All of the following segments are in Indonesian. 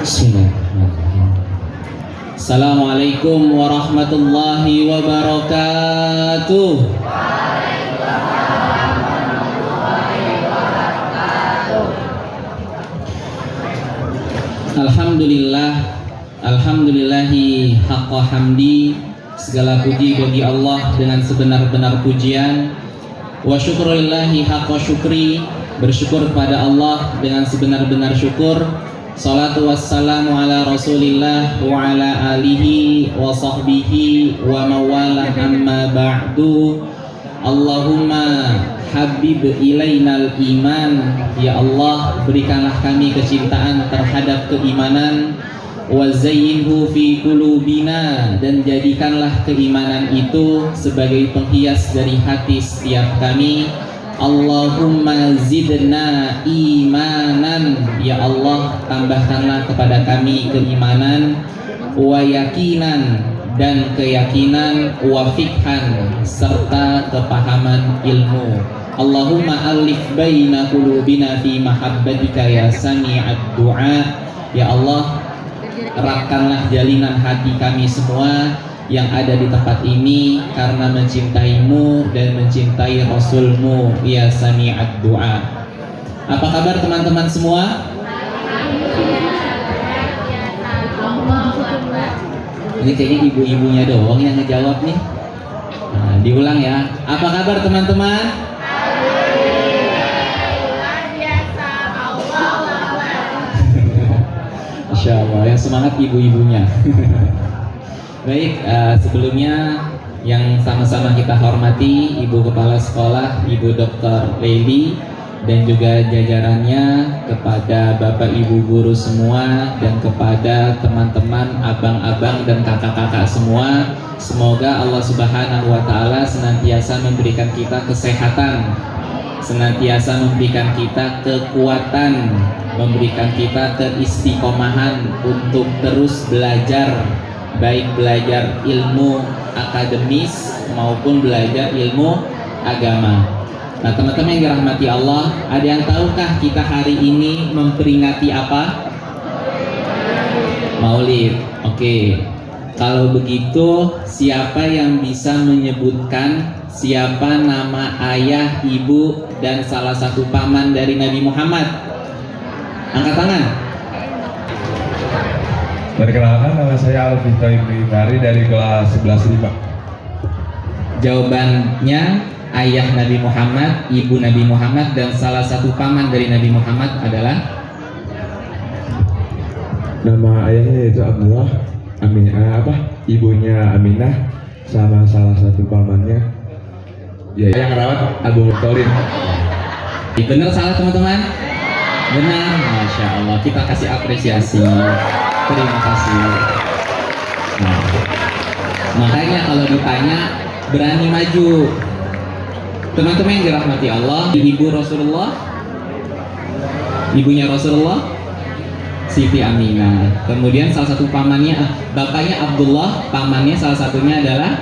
Bismillahirrahmanirrahim. Assalamualaikum warahmatullahi wabarakatuh. Alhamdulillah, alhamdulillahi haqqa hamdi. Segala puji bagi Allah dengan sebenar-benar pujian. Wa syukurillahi haqqa syukri. Bersyukur kepada Allah dengan sebenar-benar syukur. Salatu wassalamu ala rasulillah wa ala alihi wa sahbihi wa mawalah amma ba'du. Allahumma habib ilainal iman. Ya Allah, berikanlah kami kecintaan terhadap keimanan. Wa zayyinhu fi qulubina, dan jadikanlah keimanan itu sebagai penghias dari hati setiap kami. Allahumma zidna imanan. Ya Allah, tambahkanlah kepada kami keimanan, wa yakinan, dan keyakinan, wa fikhan, serta kepahaman ilmu. Allahumma alif baina qulubina fi mahabbatika ya sami'ad du'a. Ya Allah, eratkanlah jalinan hati kami semua yang ada di tempat ini karena mencintaimu dan mencintai Rasulmu ya sami'ad du'a. Apa kabar teman-teman semua? Ini kayaknya ibu-ibunya doang yang ngejawab nih. Nah, diulang ya. Apa kabar teman-teman? Masya Allah, yang semangat ibu-ibunya. Baik, sebelumnya yang sama-sama kita hormati Ibu Kepala Sekolah, Ibu Dr. Leili, dan juga jajarannya, kepada Bapak Ibu guru semua, dan kepada teman-teman, abang-abang dan kakak-kakak semua. Semoga Allah Subhanahu wa Ta'ala senantiasa memberikan kita kesehatan, senantiasa memberikan kita kekuatan, memberikan kita keistiqomahan untuk terus belajar, baik belajar ilmu akademis maupun belajar ilmu agama. Nah teman-teman yang dirahmati Allah, ada yang tahukah kita hari ini memperingati apa? Maulid. Oke. Kalau begitu, siapa yang bisa menyebutkan siapa nama ayah, ibu, dan salah satu paman dari Nabi Muhammad? Angkat tangan. Perkenalkan, nama saya Alvito Ibrahim dari kelas 11 5. Jawabannya ayah Nabi Muhammad, ibu Nabi Muhammad, dan salah satu paman dari Nabi Muhammad adalah? Nama ayahnya yaitu Abdullah, ibunya Aminah, sama salah satu pamannya ya yang rawat Abu Muttalib. Benar salah teman-teman? Benar, Masya Allah. Kita kasih apresiasi. Terima kasih. Nah, makanya kalau ditanya berani maju. Teman-teman yang dirahmati Allah, ibu Rasulullah, ibunya Rasulullah, Siti Aminah. Kemudian salah satu pamannya, bapaknya Abdullah, pamannya salah satunya adalah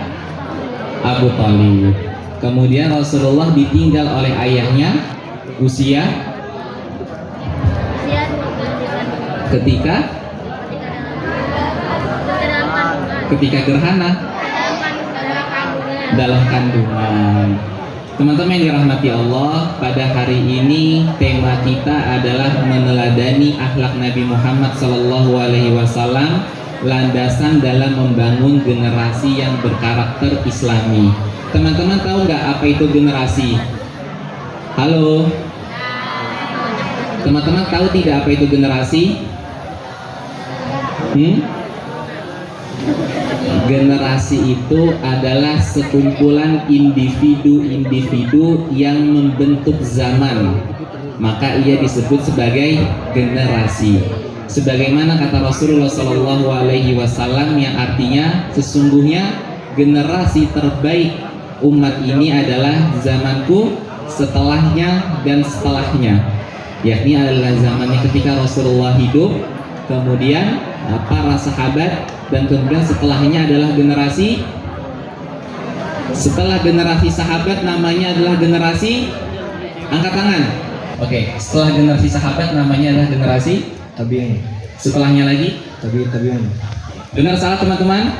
Abu Thalib. Kemudian Rasulullah ditinggal oleh ayahnya usia ketika gerhana dalam kandungan. Teman-teman yang dirahmati Allah, pada hari ini tema kita adalah meneladani akhlak Nabi Muhammad SAW, landasan dalam membangun generasi yang berkarakter Islami. Teman-teman tahu nggak apa itu generasi? Halo? Teman-teman tahu tidak apa itu generasi? Generasi itu adalah sekumpulan individu-individu yang membentuk zaman, maka ia disebut sebagai generasi. Sebagaimana kata Rasulullah SAW yang artinya sesungguhnya generasi terbaik umat ini adalah zamanku, setelahnya, dan setelahnya, yakni adalah zamannya ketika Rasulullah hidup, kemudian para sahabat, dan kemudian setelahnya adalah generasi setelah generasi sahabat namanya adalah generasi, angkat tangan. Oke, setelah generasi sahabat namanya adalah generasi tabi'in. Setelahnya lagi? Tabiun. Benar salah teman-teman?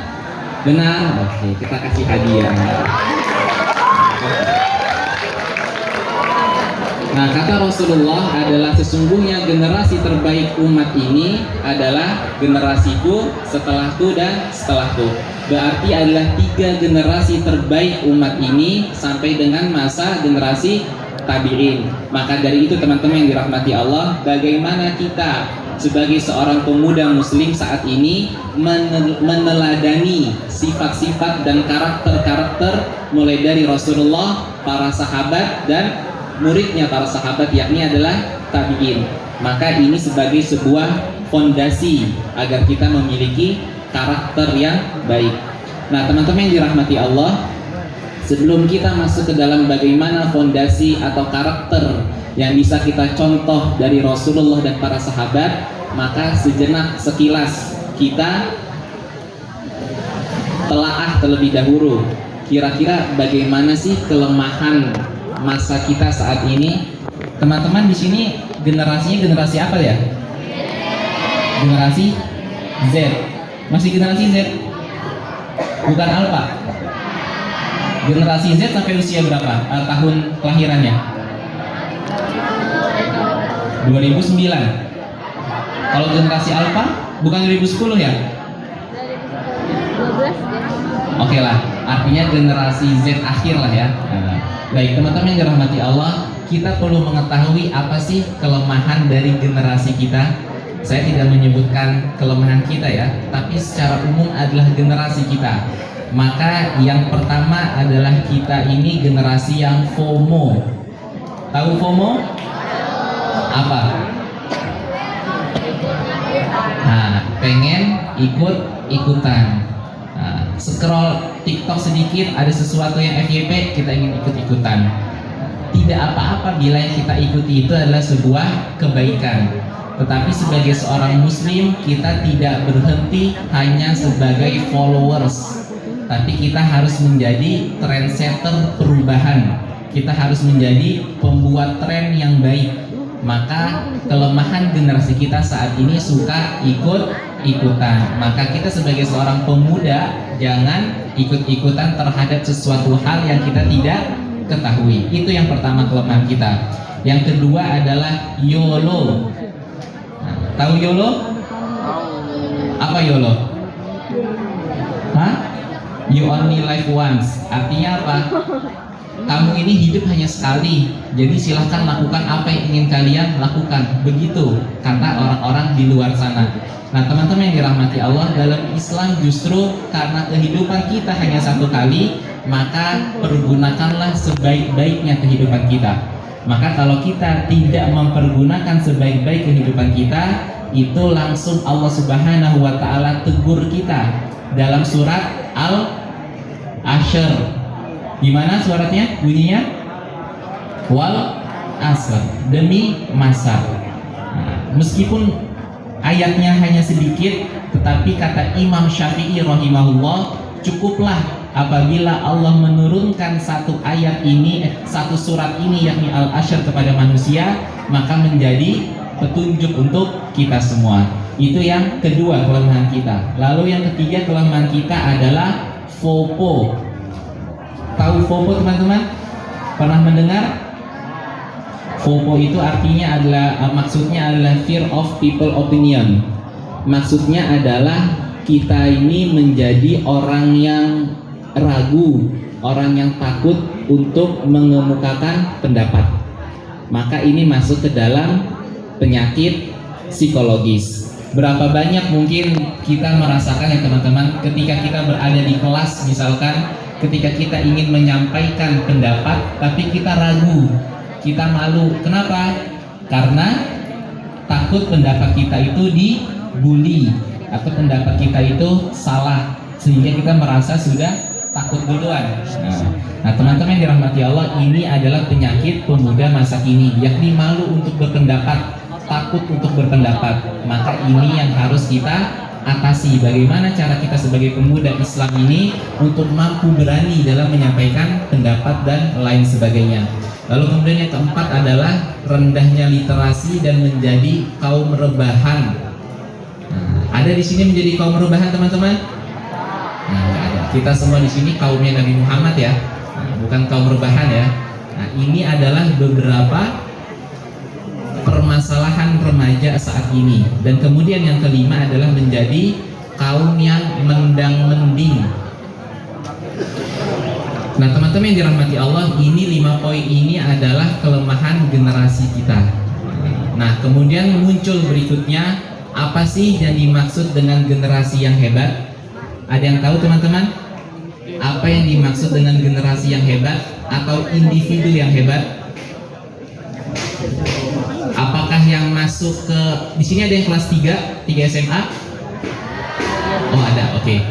Benar. Oke, kita kasih hadiah. Nah, kata Rasulullah adalah sesungguhnya generasi terbaik umat ini adalah generasiku, setelahku, dan setelahku. Berarti adalah 3 generasi terbaik umat ini sampai dengan masa generasi tabi'in. Maka dari itu teman-teman yang dirahmati Allah, bagaimana kita sebagai seorang pemuda muslim saat ini meneladani sifat-sifat dan karakter-karakter mulai dari Rasulullah, para sahabat, dan muridnya para sahabat, yakni adalah tabi'in. Maka ini sebagai sebuah fondasi agar kita memiliki karakter yang baik. Nah, teman-teman yang dirahmati Allah, sebelum kita masuk ke dalam bagaimana fondasi atau karakter yang bisa kita contoh dari Rasulullah dan para sahabat, maka sejenak sekilas kita telaah terlebih dahulu kira-kira bagaimana sih kelemahan masa kita saat ini. Teman-teman di sini generasinya generasi apa ya? Generasi Z. Masih generasi Z? Bukan Alpha. Generasi Z sampai usia berapa? Tahun kelahirannya? 2009. Kalau generasi Alpha bukan 2010 ya? 2012. Oke lah, artinya generasi Z akhir lah ya. Baik teman-teman yang dirahmati Allah, kita perlu mengetahui apa sih kelemahan dari generasi kita. Saya tidak menyebutkan kelemahan kita ya, tapi secara umum adalah generasi kita. Maka yang pertama adalah kita ini generasi yang FOMO. Tahu FOMO? Apa? Nah, pengen ikut-ikutan. Scroll TikTok sedikit, ada sesuatu yang FYP, kita ingin ikut-ikutan. Tidak apa-apa bila yang kita ikuti itu adalah sebuah kebaikan. Tetapi sebagai seorang muslim, kita tidak berhenti hanya sebagai followers, tapi kita harus menjadi trendsetter perubahan. Kita harus menjadi pembuat tren yang baik. Maka kelemahan generasi kita saat ini suka ikut-ikutan. Maka kita sebagai seorang pemuda jangan ikut-ikutan terhadap sesuatu hal yang kita tidak ketahui. Itu yang pertama kelemahan kita. Yang kedua adalah YOLO. Nah, tahu YOLO? Apa YOLO? Hah? You only live once. Artinya apa? Kamu ini hidup hanya sekali, jadi silahkan lakukan apa yang ingin kalian lakukan. Begitu kata orang-orang di luar sana. Nah teman-teman yang dirahmati Allah, dalam Islam justru karena kehidupan kita hanya satu kali, maka pergunakanlah sebaik-baiknya kehidupan kita. Maka kalau kita tidak mempergunakan sebaik-baik kehidupan kita, itu langsung Allah Subhanahu wa Ta'ala tegur kita dalam surat Al-Ashr. Gimana suratnya? Bunyinya? Wal asr, demi masa. Nah, meskipun ayatnya hanya sedikit, tetapi kata Imam Syafi'i rahimahullah, cukuplah apabila Allah menurunkan satu ayat ini, satu surat ini yakni Al-Ashr kepada manusia, maka menjadi petunjuk untuk kita semua. Itu yang kedua kelemahan kita. Lalu yang ketiga kelemahan kita adalah FOPO. Tahu FOPO teman-teman? Pernah mendengar? FOPO itu artinya adalah, maksudnya adalah fear of people opinion. Maksudnya adalah kita ini menjadi orang yang ragu, orang yang takut untuk mengemukakan pendapat. Maka ini masuk ke dalam penyakit psikologis. Berapa banyak mungkin kita merasakan ya teman-teman, ketika kita berada di kelas misalkan, ketika kita ingin menyampaikan pendapat tapi kita ragu, kita malu. Kenapa? Karena takut pendapat kita itu dibully atau pendapat kita itu salah, sehingga kita merasa sudah takut duluan. Nah teman-teman yang dirahmati Allah, ini adalah penyakit pemuda masa kini, yakni malu untuk berpendapat, takut untuk berpendapat. Maka ini yang harus kita atasi. Bagaimana cara kita sebagai pemuda Islam ini untuk mampu berani dalam menyampaikan pendapat dan lain sebagainya. Lalu kemudian yang keempat adalah rendahnya literasi dan menjadi kaum rebahan. Ada di sini menjadi kaum rebahan teman-teman? Nah, nggak ada. Kita semua di sini kaumnya Nabi Muhammad ya, bukan kaum rebahan ya. Nah, ini adalah beberapa permasalahan remaja saat ini. Dan kemudian yang kelima adalah menjadi kaum yang mendang-mending. Nah, teman-teman yang dirahmati Allah, ini 5 poin ini adalah kelemahan generasi kita. Nah, kemudian muncul berikutnya, apa sih yang dimaksud dengan generasi yang hebat? Ada yang tahu teman-teman? Apa yang dimaksud dengan generasi yang hebat atau individu yang hebat? Apakah yang masuk ke di sini ada yang kelas 3 SMA? Oh, ada. Oke.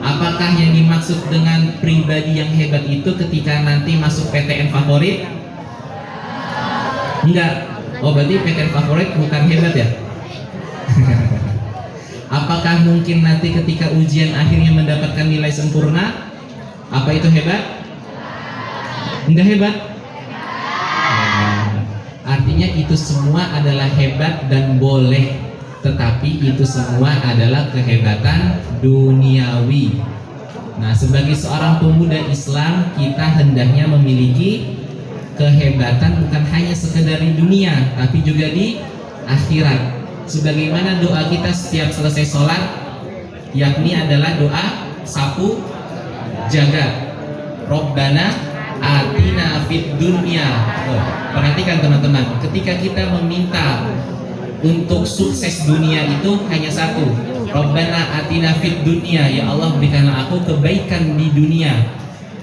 Apakah yang dimaksud dengan pribadi yang hebat itu ketika nanti masuk PTN favorit? Enggak. Oh, berarti PTN favorit bukan hebat ya? Apakah mungkin nanti ketika ujian akhirnya mendapatkan nilai sempurna? Apa itu hebat? Enggak hebat? Artinya itu semua adalah hebat dan boleh, tetapi itu semua adalah kehebatan duniawi. Nah, sebagai seorang pemuda Islam, kita hendaknya memiliki kehebatan bukan hanya sekedar di dunia, tapi juga di akhirat. Sebagaimana doa kita setiap selesai sholat, yakni adalah doa sapu jagat. Rabbana atina fid dunya. Perhatikan teman-teman, ketika kita meminta untuk sukses dunia itu hanya satu. Rabbana atina fid dunya, ya Allah berikanlah aku kebaikan di dunia.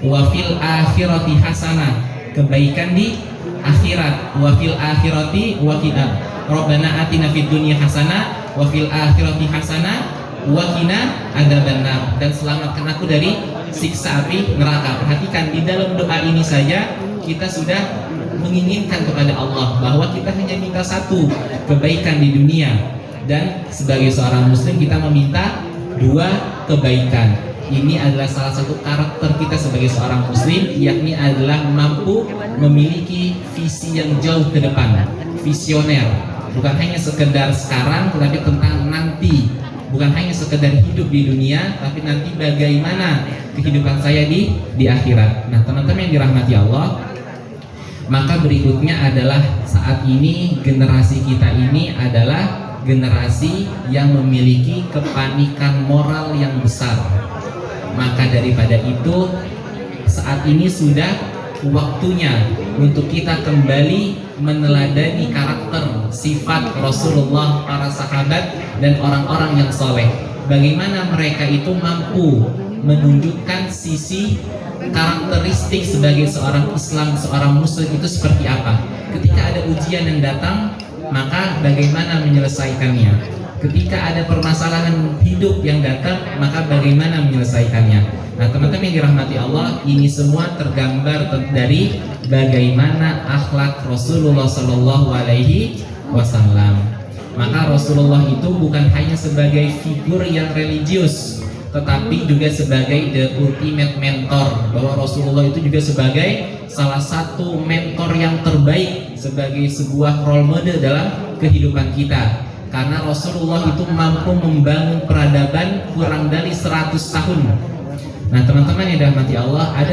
Wa fil akhirati hasanah, kebaikan di akhirat. Wa fil akhirati wa qina. Rabbana atina fid dunya hasanah wa fil akhirati hasanah wa qina adzabannar, dan selamatkan aku dari siksa api neraka. Perhatikan, di dalam doa ini saja kita sudah menginginkan kepada Allah bahwa kita hanya minta satu, kebaikan di dunia, dan sebagai seorang muslim kita meminta 2 kebaikan. Ini adalah salah satu karakter kita sebagai seorang muslim, yakni adalah mampu memiliki visi yang jauh ke depan, visioner, bukan hanya sekedar sekarang tetapi tentang nanti, bukan hanya sekedar hidup di dunia tapi nanti bagaimana kehidupan saya di akhirat. Nah, teman-teman yang dirahmati Allah, maka berikutnya adalah saat ini generasi kita ini adalah generasi yang memiliki kepanikan moral yang besar. Maka daripada itu, saat ini sudah waktunya untuk kita kembali meneladani karakter, sifat Rasulullah, para sahabat dan orang-orang yang soleh. Bagaimana mereka itu mampu menunjukkan sisi karakteristik sebagai seorang Islam, seorang muslim itu seperti apa. Ketika ada ujian yang datang, maka bagaimana menyelesaikannya. Ketika ada permasalahan hidup yang datang, maka bagaimana menyelesaikannya. Nah, teman-teman yang dirahmati Allah, ini semua tergambar dari bagaimana akhlak Rasulullah Shallallahu Alaihi Wasallam. Maka Rasulullah itu bukan hanya sebagai figur yang religius, tetapi juga sebagai the ultimate mentor. Bahwa Rasulullah itu juga sebagai salah satu mentor yang terbaik, sebagai sebuah role model dalam kehidupan kita. Karena Rasulullah itu mampu membangun peradaban kurang dari 100 tahun. Nah, teman-teman yang dirahmati Allah, ada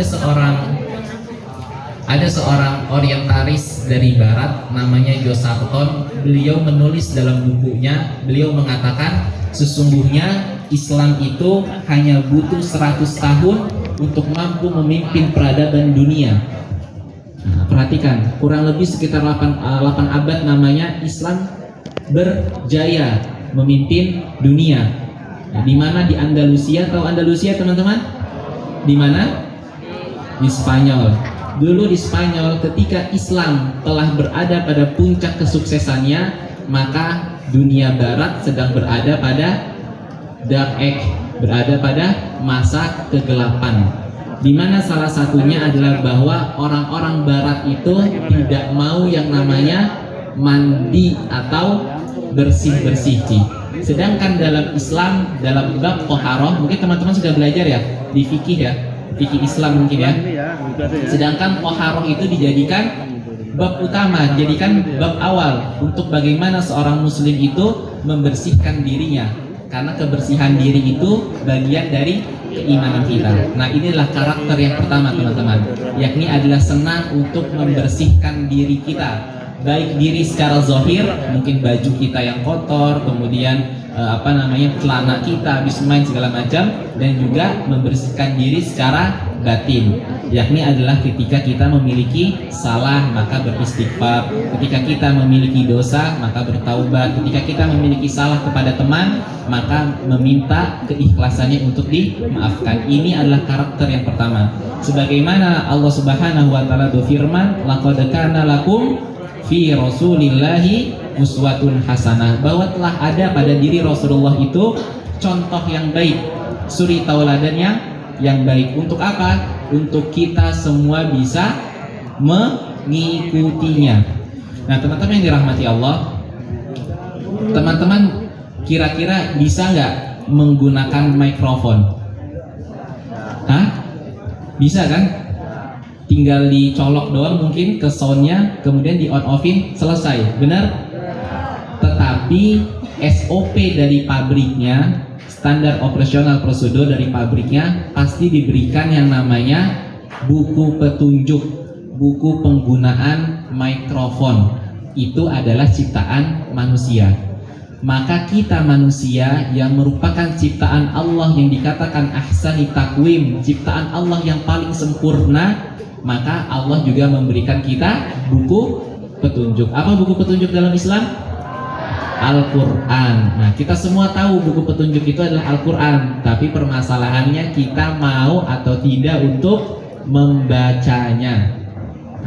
seorang orientalis dari barat namanya Joe Sarton. Beliau menulis dalam bukunya, beliau mengatakan sesungguhnya Islam itu hanya butuh 100 tahun untuk mampu memimpin peradaban dunia. Nah, perhatikan, kurang lebih sekitar 8 abad namanya Islam berjaya memimpin dunia. Nah, di mana? Di Andalusia. Tahu Andalusia teman-teman? Di mana? Di Spanyol. Dulu di Spanyol ketika Islam telah berada pada puncak kesuksesannya, maka dunia barat sedang berada pada dark age, berada pada masa kegelapan. Di mana salah satunya adalah bahwa orang-orang barat itu tidak mau yang namanya mandi atau bersih-bersih. Sedangkan dalam Islam, dalam bab toharoh, mungkin teman-teman sudah belajar ya di fikih ya, fikih Islam mungkin ya. Sedangkan toharoh itu dijadikan bab utama, dijadikan bab awal untuk bagaimana seorang muslim itu membersihkan dirinya. karena kebersihan diri itu bagian dari keimanan kita. Nah, inilah karakter yang pertama teman-teman, yakni adalah senang untuk membersihkan diri kita, baik diri secara zahir, mungkin baju kita yang kotor, kemudian celana kita habis main segala macam, dan juga membersihkan diri secara batin, yakni adalah ketika kita memiliki salah maka beristighfar, ketika kita memiliki dosa maka bertaubat, ketika kita memiliki salah kepada teman maka meminta keikhlasannya untuk dimaafkan. Ini adalah karakter yang pertama. Sebagaimana Allah Subhanahu wa taala berfirman, laqad kana lakum fi rasulillahi uswatun hasanah, bahwa telah ada pada diri Rasulullah itu contoh yang baik, suri tauladan yang baik. Untuk apa? Untuk kita semua bisa mengikutinya. Nah, teman-teman yang dirahmati Allah, teman-teman kira-kira bisa nggak menggunakan mikrofon? Hah? Bisa kan? Tinggal dicolok doang mungkin ke soundnya, kemudian di on-offin, selesai, benar? Tetapi SOP dari pabriknya, standar operasional prosedur dari pabriknya, pasti diberikan yang namanya buku petunjuk, buku penggunaan mikrofon. Itu adalah ciptaan manusia. Maka kita manusia yang merupakan ciptaan Allah yang dikatakan ahsani takwim, ciptaan Allah yang paling sempurna, maka Allah juga memberikan kita buku petunjuk. Apa buku petunjuk dalam Islam? Al-Quran. Nah, kita semua tahu buku petunjuk itu adalah Al-Quran, tapi permasalahannya kita mau atau tidak untuk membacanya.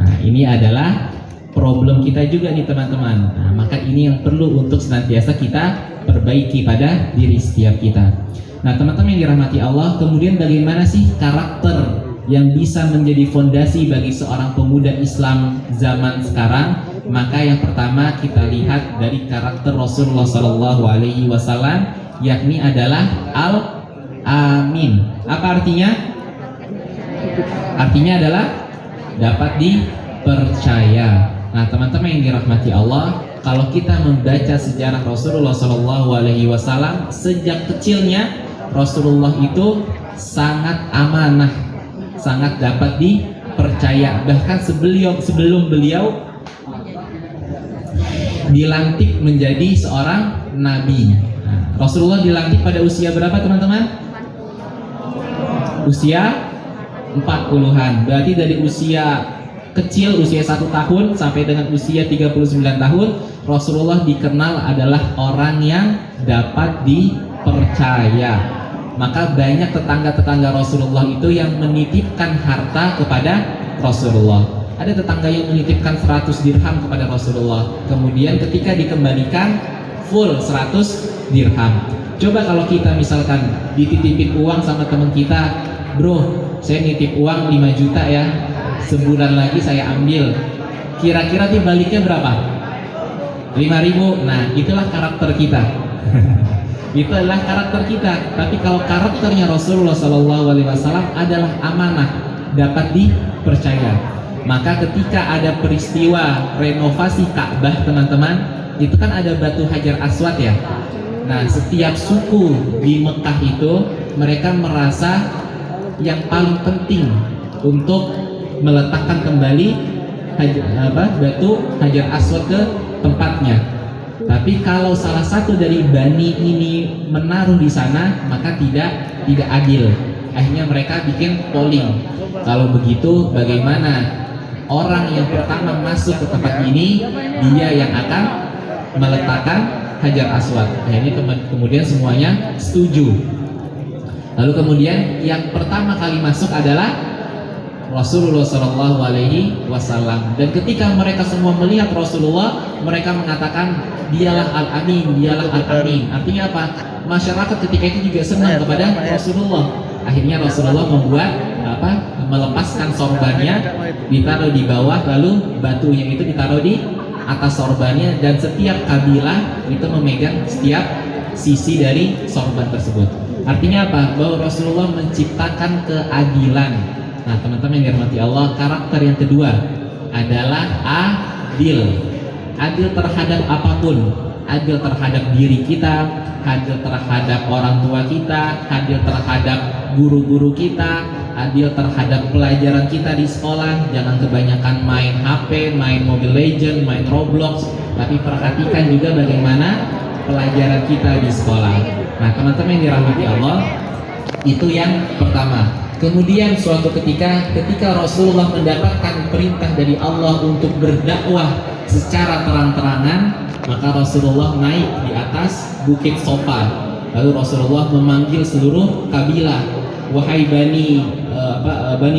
Nah, ini adalah problem kita juga nih teman-teman. Nah, maka ini yang perlu untuk senantiasa kita perbaiki pada diri setiap kita. Nah, teman-teman yang dirahmati Allah, kemudian bagaimana sih karakter yang bisa menjadi fondasi bagi seorang pemuda Islam zaman sekarang? Maka yang pertama kita lihat dari karakter Rasulullah Sallallahu Alaihi Wasallam, yakni adalah Al-Amin. Apa artinya? Artinya adalah dapat dipercaya. Nah, teman-teman yang dirahmati Allah, kalau kita membaca sejarah Rasulullah Sallallahu Alaihi Wasallam, sejak kecilnya Rasulullah itu sangat amanah, sangat dapat dipercaya. Bahkan sebelum beliau dilantik menjadi seorang nabi. Nah, Rasulullah dilantik pada usia berapa teman-teman? Usia 40-an. Berarti dari usia kecil, usia 1 tahun sampai dengan usia 39 tahun, Rasulullah dikenal adalah orang yang dapat dipercaya. Maka banyak tetangga-tetangga Rasulullah itu yang menitipkan harta kepada Rasulullah. Ada tetangga yang menitipkan 100 dirham kepada Rasulullah, kemudian ketika dikembalikan full 100 dirham. Coba kalau kita misalkan dititipin uang sama teman kita, bro, saya nitip uang 5 juta ya, sebulan lagi saya ambil, kira-kira baliknya berapa? 5.000. Nah, itulah karakter kita. Itu adalah karakter kita. Tapi kalau karakternya Rasulullah SAW adalah amanah, dapat dipercaya. Maka ketika ada peristiwa renovasi Ka'bah teman-teman, itu kan ada batu Hajar Aswad ya. Nah, setiap suku di Mekah itu mereka merasa yang paling penting untuk meletakkan kembali batu Hajar Aswad ke tempatnya. Tapi kalau salah satu dari bani ini menaruh di sana, maka tidak adil. Akhirnya mereka bikin polling. Kalau begitu bagaimana orang yang pertama masuk ke tempat ini, dia yang akan meletakkan Hajar Aswad. Akhirnya kemudian semuanya setuju. Lalu kemudian yang pertama kali masuk adalah Rasulullah Shallallahu Alaihi Wasallam. Dan ketika mereka semua melihat Rasulullah, mereka mengatakan dialah Al-Amin, dialah Al-Amin. Artinya apa? Masyarakat ketika itu juga senang kepada Rasulullah. Akhirnya Rasulullah melepaskan sorbannya, ditaruh di bawah, lalu batunya itu ditaruh di atas sorbannya, dan setiap kabilah itu memegang setiap sisi dari sorban tersebut. Artinya apa? Bahwa Rasulullah menciptakan keadilan. Nah, teman-teman yang dirahmati Allah, karakter yang kedua adalah adil. Adil terhadap apapun. adil terhadap diri kita, adil terhadap orang tua kita, adil terhadap guru-guru kita, adil terhadap pelajaran kita di sekolah. Jangan kebanyakan main HP, main Mobile Legends, main Roblox, tapi perhatikan juga bagaimana pelajaran kita di sekolah. Nah, teman-teman yang dirahmati Allah, itu yang pertama. Kemudian suatu ketika Rasulullah mendapatkan perintah dari Allah untuk berdakwah secara terang-terangan, maka Rasulullah naik di atas bukit Sofa. Lalu Rasulullah memanggil seluruh kabilah, wahai Bani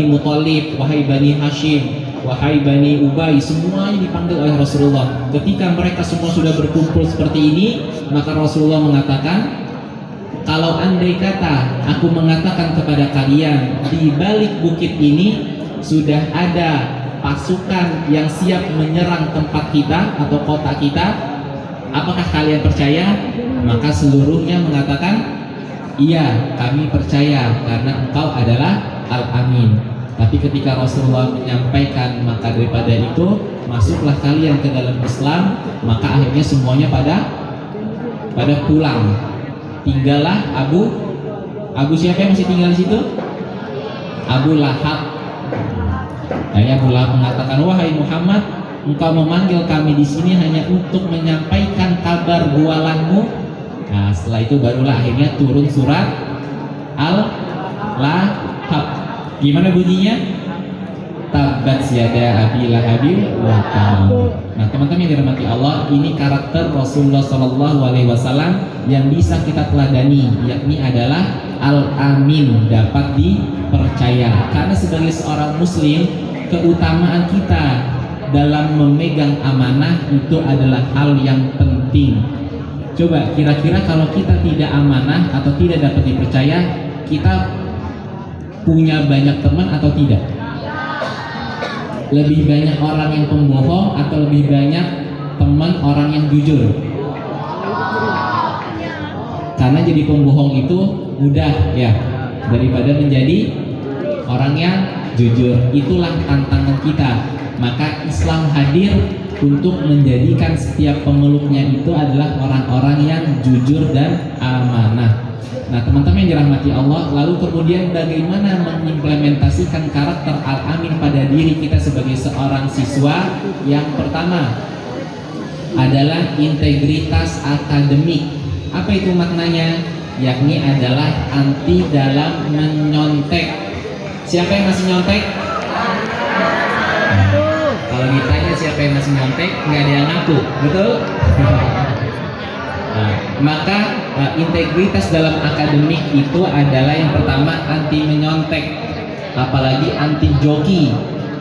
Muthalib, wahai Bani Hashim, wahai Bani Ubay, semuanya dipanggil oleh Rasulullah. Ketika mereka semua sudah berkumpul seperti ini, maka Rasulullah mengatakan, kalau andai kata aku mengatakan kepada kalian di balik bukit ini sudah ada pasukan yang siap menyerang tempat kita atau kota kita, apakah kalian percaya? Maka seluruhnya mengatakan, iya, kami percaya karena engkau adalah Al-Amin. Tapi ketika Rasulullah menyampaikan, maka daripada itu masuklah kalian ke dalam Islam, maka akhirnya semuanya pada pulang. Tinggallah Abu siapa yang masih tinggal di situ? Abu Lahab. Nah, Abu Lahab mengatakan, wahai Muhammad, engkau memanggil kami di sini hanya untuk menyampaikan kabar bualanmu. Nah, setelah itu barulah akhirnya turun surat Al-Lahab. Gimana bunyinya? Tabat yada abi lahabin wa tab. Nah, teman-teman yang dirahmati Allah, ini karakter Rasulullah SAW yang bisa kita teladani, yakni adalah Al-Amin, dapat dipercaya. Karena sebagai seorang Muslim, keutamaan kita dalam memegang amanah itu adalah hal yang penting. Coba kira-kira kalau kita tidak amanah atau tidak dapat dipercaya, kita punya banyak teman atau tidak? Lebih banyak orang yang pembohong atau lebih banyak teman orang yang jujur? Karena jadi pembohong itu mudah ya, daripada menjadi orang yang jujur. Itulah tantangan kita. Maka Islam hadir untuk menjadikan setiap pemeluknya itu adalah orang-orang yang jujur dan amanah. Nah, teman-teman yang dirahmati Allah, lalu kemudian bagaimana mengimplementasikan karakter Al-Amin pada diri kita sebagai seorang siswa? Yang pertama adalah integritas akademik. Apa itu maknanya? Yakni adalah anti dalam menyontek. Siapa yang masih nyontek? Kalau ditanya siapa yang masih nyontek, nggak ada yang ngaku, betul? Nah, maka integritas dalam akademik itu adalah yang pertama anti menyontek, apalagi anti joki.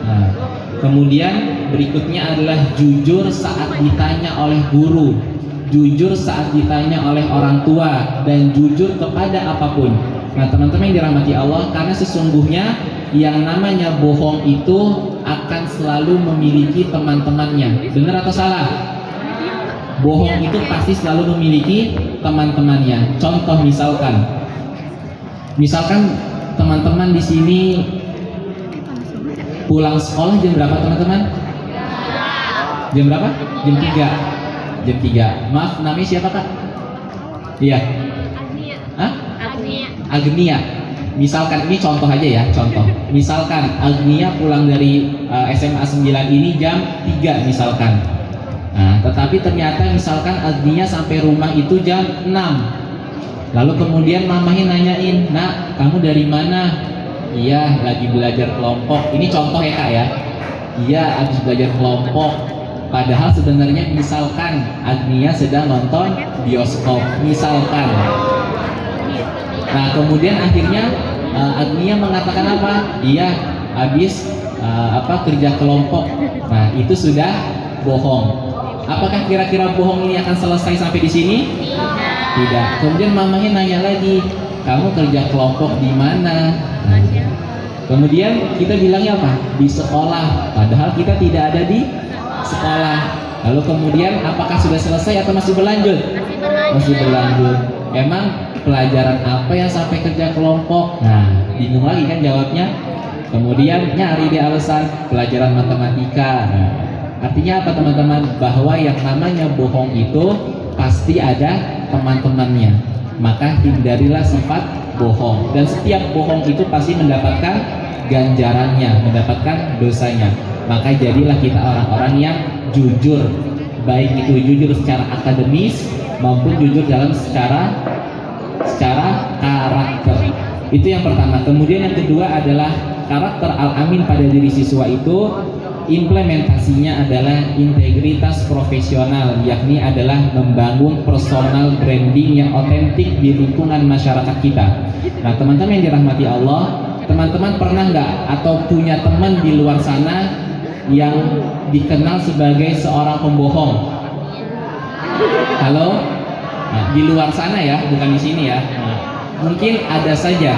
Nah, kemudian berikutnya adalah jujur saat ditanya oleh guru, jujur saat ditanya oleh orang tua, dan jujur kepada apapun. Nah, teman-teman yang dirahmati Allah, karena sesungguhnya yang namanya bohong itu akan selalu memiliki teman-temannya. Benar atau salah? Bohong itu pasti selalu memiliki teman-temannya. Contoh misalkan teman-teman di sini pulang sekolah jam berapa teman-teman? Jam berapa? Jam 3. Jam 3. Maaf, namanya siapa Kak? Iya. Hah? Agnia. Misalkan ini contoh aja ya, contoh. Misalkan Agnia pulang dari SMA 9 ini jam 3 misalkan. Nah, tetapi ternyata misalkan Agnia sampai rumah itu jam 6. Lalu kemudian mamahnya nanyain, "Nak, kamu dari mana?" "Iya, lagi belajar kelompok." Ini contoh ya Kak ya. "Iya, habis belajar kelompok." Padahal sebenarnya misalkan Agnia sedang nonton bioskop, misalkan. Nah, kemudian akhirnya Agnia mengatakan apa? "Iya, habis kerja kelompok." Nah, itu sudah bohong. Apakah kira-kira bohong ini akan selesai sampai di sini? Tidak. Kemudian mamanya nanya lagi, "Kamu kerja kelompok di mana?" Nah, kemudian kita bilangnya apa? Di sekolah. Padahal kita tidak ada di sekolah. Lalu kemudian apakah sudah selesai atau masih berlanjut? Masih berlanjut. Emang pelajaran apa yang sampai kerja kelompok? Nah, bingung lagi kan jawabnya. Kemudian nyari di alasan pelajaran matematika. Nah, artinya apa teman-teman? Bahwa yang namanya bohong itu pasti ada teman-temannya. Maka hindarilah sifat bohong, dan setiap bohong itu pasti mendapatkan ganjarannya, mendapatkan dosanya. Maka jadilah kita orang-orang yang jujur, baik itu jujur secara akademis maupun jujur dalam secara karakter. Itu yang pertama. Kemudian yang kedua adalah karakter al-amin pada diri siswa itu implementasinya adalah integritas profesional, yakni adalah membangun personal branding yang otentik di lingkungan masyarakat kita. Nah, teman-teman yang dirahmati Allah, teman-teman pernah nggak atau punya teman di luar sana yang dikenal sebagai seorang pembohong? Halo? Nah, di luar sana ya, bukan di sini ya. Nah, mungkin ada saja.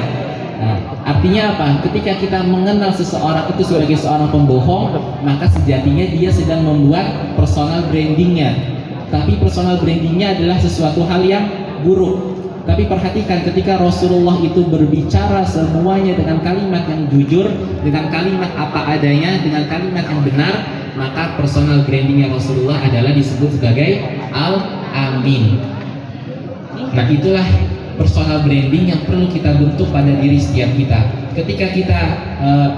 Nah, artinya apa? Ketika kita mengenal seseorang itu sebagai seorang pembohong, maka sejatinya dia sedang membuat personal brandingnya. Tapi personal brandingnya adalah sesuatu hal yang buruk. Tapi perhatikan, ketika Rasulullah itu berbicara semuanya dengan kalimat yang jujur, dengan kalimat apa adanya, dengan kalimat yang benar, maka personal brandingnya Rasulullah adalah disebut sebagai al-amin. Nah, itulah personal branding yang perlu kita bentuk pada diri setiap kita. Ketika kita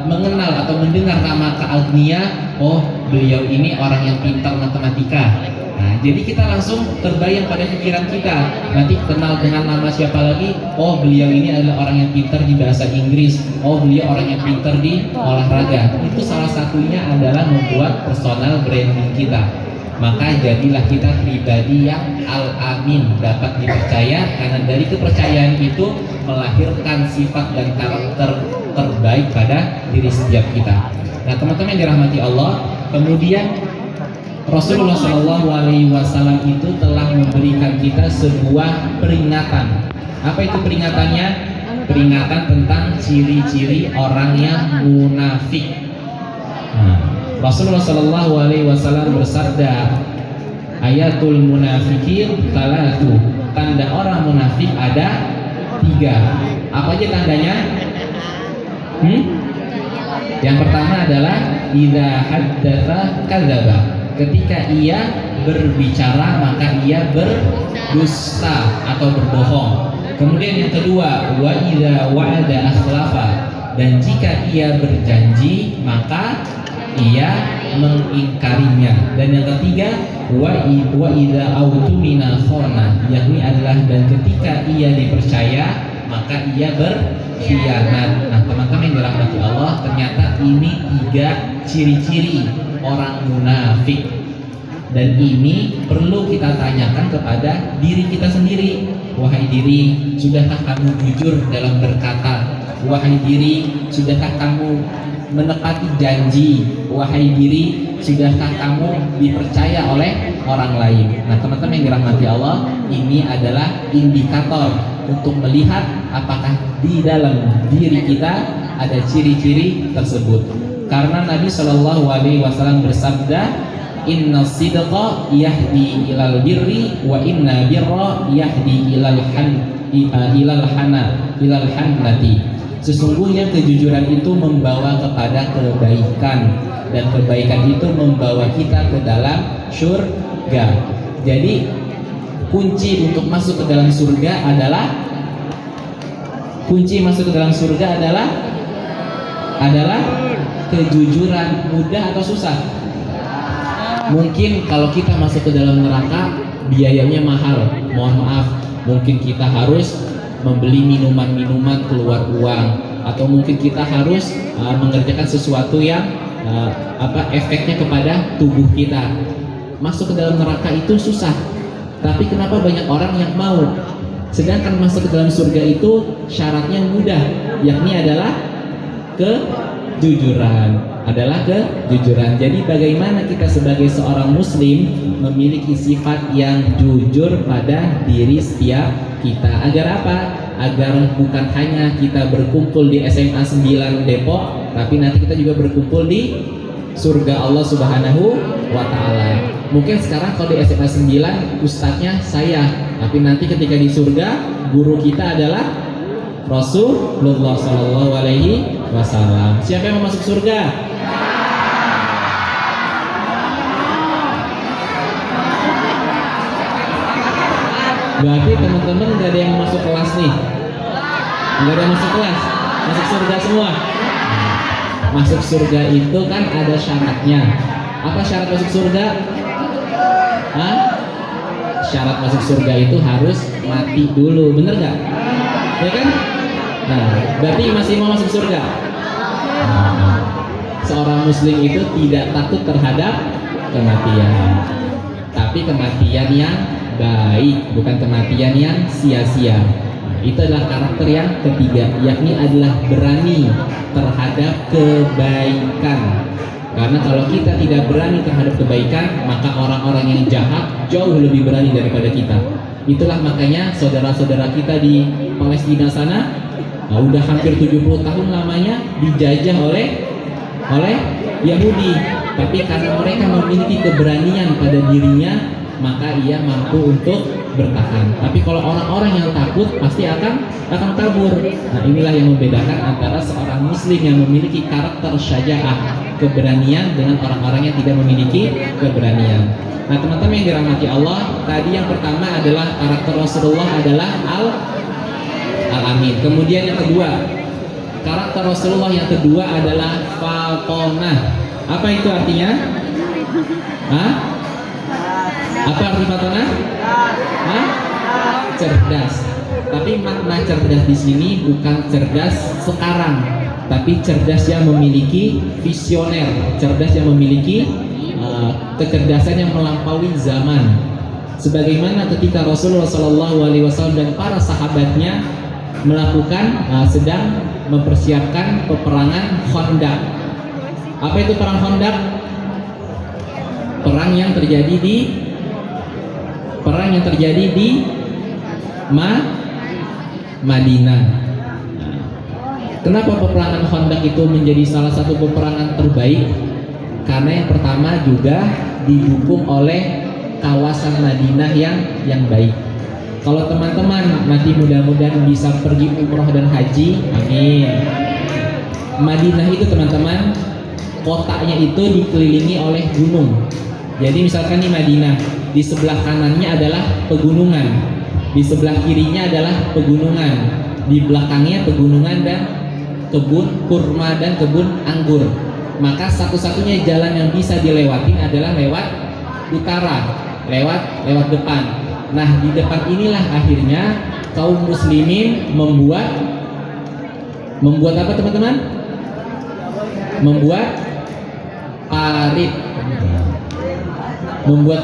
mengenal atau mendengar nama Kak Agnia, oh beliau ini orang yang pintar matematika. Nah, jadi kita langsung terbayang pada pikiran kita. Nanti kenal dengan nama siapa lagi? Oh beliau ini adalah orang yang pintar di bahasa Inggris. Oh beliau orang yang pintar di olahraga. Itu salah satunya adalah membuat personal branding kita. Maka jadilah kita pribadi yang al-amin, dapat dipercaya, karena dari kepercayaan itu melahirkan sifat dan karakter terbaik pada diri setiap kita. Nah, teman-teman yang dirahmati Allah, kemudian Rasulullah SAW itu telah memberikan kita sebuah peringatan. Apa itu peringatannya? Peringatan tentang ciri-ciri orang yang munafik. Nah, Rasulullah SAW bersabda, ayatul munafikin talatu, tanda orang munafik ada 3. Apa aja tandanya? Yang pertama adalah idza haddatsa kadzaba, ketika ia berbicara maka ia berdusta atau berbohong. Kemudian yang kedua, wa idza wa'ada akhlafa, dan jika ia berjanji maka ia mengingkarinya. Dan yang ketiga, wa idza autumina khana, yakni adalah dan ketika ia dipercaya maka ia berkhianat. Nah, teman-teman yang dirahmati Allah, ternyata ini 3 ciri-ciri orang munafik. Dan ini perlu kita tanyakan kepada diri kita sendiri. Wahai diri, sudahkah kamu jujur dalam berkata? Wahai diri, sudahkah kamu menepati janji? Wahai diri, sudahkah kamu dipercaya oleh orang lain? Nah, teman-teman yang dirahmati Allah, ini adalah indikator untuk melihat apakah di dalam diri kita ada ciri-ciri tersebut. Karena Nabi SAW bersabda, inna sidqa yahdi ilal birri wa inna birra yahdi ilal hannati. Sesungguhnya kejujuran itu membawa kepada kebaikan, dan kebaikan itu membawa kita ke dalam surga. Jadi kunci untuk masuk ke dalam surga adalah kejujuran. Mudah atau susah? Mungkin kalau kita masuk ke dalam neraka biayanya mahal, mohon maaf, mungkin kita harus membeli minuman-minuman keluar uang, atau mungkin kita harus mengerjakan sesuatu yang efeknya kepada tubuh kita. Masuk ke dalam neraka itu susah, tapi kenapa banyak orang yang mau? Sedangkan masuk ke dalam surga itu syaratnya mudah, yakni adalah kejujuran. Jadi bagaimana kita sebagai seorang muslim memiliki sifat yang jujur pada diri setiap kita. Agar apa? Agar bukan hanya kita berkumpul di SMA 9 Depok, tapi nanti kita juga berkumpul di surga Allah Subhanahu wa Ta'ala. Mungkin sekarang kalau di SMA 9 ustadznya saya, tapi nanti ketika di surga guru kita adalah Rasulullah SAW. Siapa yang mau masuk surga? Berarti teman-teman nggak ada yang masuk kelas nih? Nggak ada yang masuk kelas? Masuk surga semua? Masuk surga itu kan ada syaratnya. Apa syarat masuk surga? Hah? Syarat masuk surga itu harus mati dulu, bener nggak? Ya kan? Nah, berarti masih mau masuk surga? Seorang muslim itu tidak takut terhadap kematian, tapi kematian yang baik, bukan kematian yang sia-sia. Itu adalah karakter yang ketiga, yakni adalah berani terhadap kebaikan. Karena kalau kita tidak berani terhadap kebaikan, maka orang-orang yang jahat jauh lebih berani daripada kita. Itulah makanya saudara-saudara kita di Palestina sana, udah hampir 70 tahun lamanya dijajah oleh Yahudi. Tapi karena mereka memiliki keberanian pada dirinya, maka ia mampu untuk bertahan. Tapi kalau orang-orang yang takut pasti akan kabur. Nah, inilah yang membedakan antara seorang muslim yang memiliki karakter syaja'ah, keberanian, dengan orang-orang yang tidak memiliki keberanian. Nah, teman-teman yang dirahmati Allah, tadi yang pertama adalah karakter Rasulullah adalah al-amin. Kemudian yang kedua, karakter Rasulullah yang kedua adalah fatonah. Apa itu artinya? Hah? Apa arti fatonah? Hah? Cerdas. Tapi makna cerdas di sini bukan cerdas sekarang, tapi cerdas yang memiliki visioner, cerdas yang memiliki kecerdasan yang melampaui zaman. Sebagaimana ketika Rasulullah SAW dan para sahabatnya melakukan sedang mempersiapkan peperangan Khandaq. Apa itu perang Khandaq? Perang yang terjadi di Madinah. Kenapa peperangan Khandaq itu menjadi salah satu peperangan terbaik? Karena yang pertama juga didukung oleh kawasan Madinah yang baik. Kalau teman-teman nanti mudah-mudahan bisa pergi umroh dan haji, amin. Madinah itu teman-teman, kotanya itu dikelilingi oleh gunung. Jadi misalkan di Madinah, di sebelah kanannya adalah pegunungan, di sebelah kirinya adalah pegunungan, di belakangnya pegunungan dan kebun kurma dan kebun anggur. Maka satu-satunya jalan yang bisa dilewatin adalah lewat utara, lewat depan. Nah, di depan inilah akhirnya kaum muslimin membuat apa teman-teman? Membuat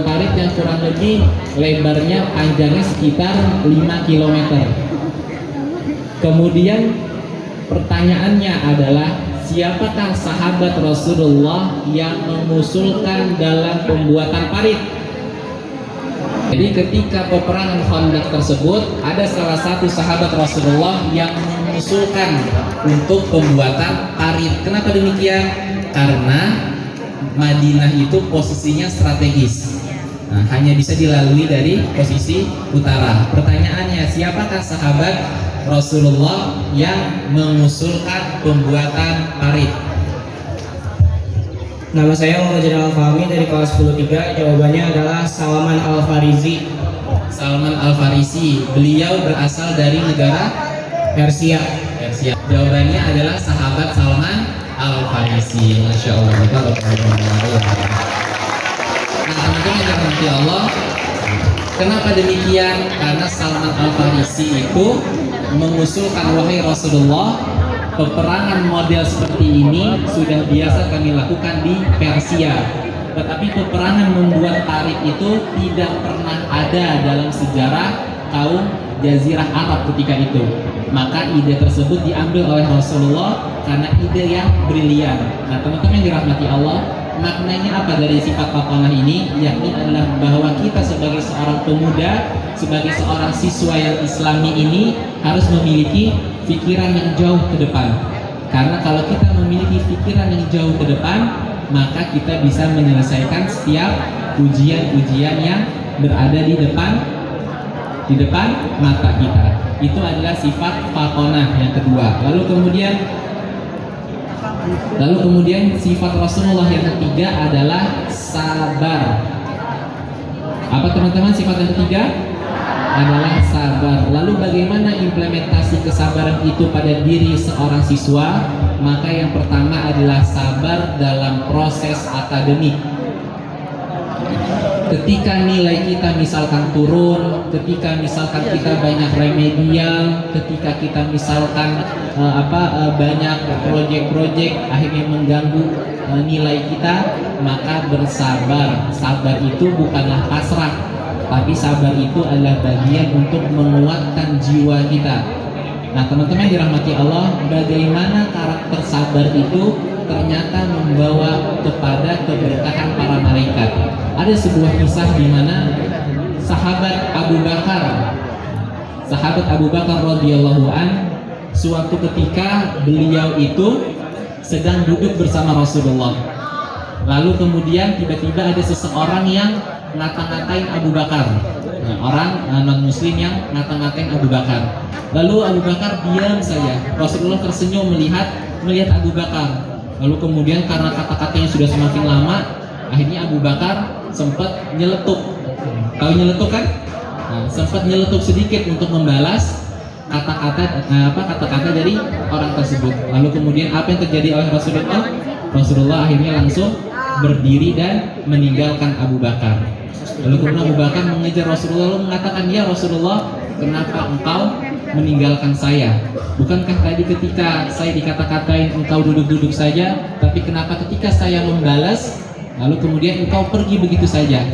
parit yang kurang lebih lebarnya, panjangnya sekitar 5 km. Kemudian pertanyaannya adalah, siapakah sahabat Rasulullah yang mengusulkan dalam pembuatan parit? Jadi ketika peperangan Khandaq tersebut, ada salah satu sahabat Rasulullah yang mengusulkan untuk pembuatan parit. Kenapa demikian? Karena Madinah itu posisinya strategis. Nah, hanya bisa dilalui dari posisi utara. Pertanyaannya, siapakah sahabat Rasulullah yang mengusulkan pembuatan parit? Nama saya Muhammad Al-Fahmi dari kelas 10-3. Jawabannya adalah Salman Al-Farisi. Salman Al-Farisi. Beliau berasal dari negara Persia. Jawabannya adalah sahabat Salman Al-Farisi. Masya Allah. Nah, teman-teman yang dirahmati Allah, kenapa demikian? Karena Salman Al-Farisi itu mengusulkan, wahai Rasulullah, peperangan model seperti ini sudah biasa kami lakukan di Persia, tetapi peperangan membuat parit itu tidak pernah ada dalam sejarah kaum Jazirah Arab ketika itu. Maka ide tersebut diambil oleh Rasulullah karena ide yang brilian. Nah, teman-teman yang dirahmati Allah, maknanya apa dari sifat fatonah ini? Yakni adalah bahwa kita sebagai seorang pemuda, sebagai seorang siswa yang Islami ini harus memiliki pikiran yang jauh ke depan. Karena kalau kita memiliki pikiran yang jauh ke depan, maka kita bisa menyelesaikan setiap ujian-ujian yang berada di depan mata kita. Itu adalah sifat fatonah yang kedua. Lalu kemudian sifat Rasulullah yang ketiga adalah sabar. Apa teman-teman sifat yang ketiga? adalah sabar. Lalu bagaimana implementasi kesabaran itu pada diri seorang siswa? Maka yang pertama adalah sabar dalam proses akademik. Ketika nilai kita misalkan turun, ketika misalkan kita banyak remedial, ketika kita misalkan banyak proyek-proyek akhirnya mengganggu nilai kita, maka bersabar. Sabar itu bukanlah pasrah, tapi sabar itu adalah bagian untuk menguatkan jiwa kita. Nah teman-teman dirahmati Allah, bagaimana karakter sabar itu ternyata membawa kepada keberkahan para malaikat. Ada sebuah kisah di mana sahabat Abu Bakar radhiyallahu an, suatu ketika beliau itu sedang duduk bersama Rasulullah. Lalu kemudian tiba-tiba ada seseorang yang ngata-ngatain Abu Bakar. Nah, orang non-muslim yang ngata-ngatain Abu Bakar. Lalu Abu Bakar diam saja. Rasulullah tersenyum melihat Abu Bakar. Lalu kemudian karena kata-katanya sudah semakin lama, akhirnya Abu Bakar sempat nyeletuk. Tahu nyeletuk kan? Nah, sempat nyeletuk sedikit untuk membalas kata-kata dari orang tersebut. Lalu kemudian apa yang terjadi oleh Rasulullah? Rasulullah akhirnya langsung berdiri dan meninggalkan Abu Bakar. Lalu kemudian Abu Bakar mengejar Rasulullah, lalu mengatakan, "Ya Rasulullah, kenapa engkau meninggalkan saya? Bukankah tadi ketika saya dikata-katain engkau duduk-duduk saja, tapi kenapa ketika saya membalas, lalu kemudian engkau pergi begitu saja?"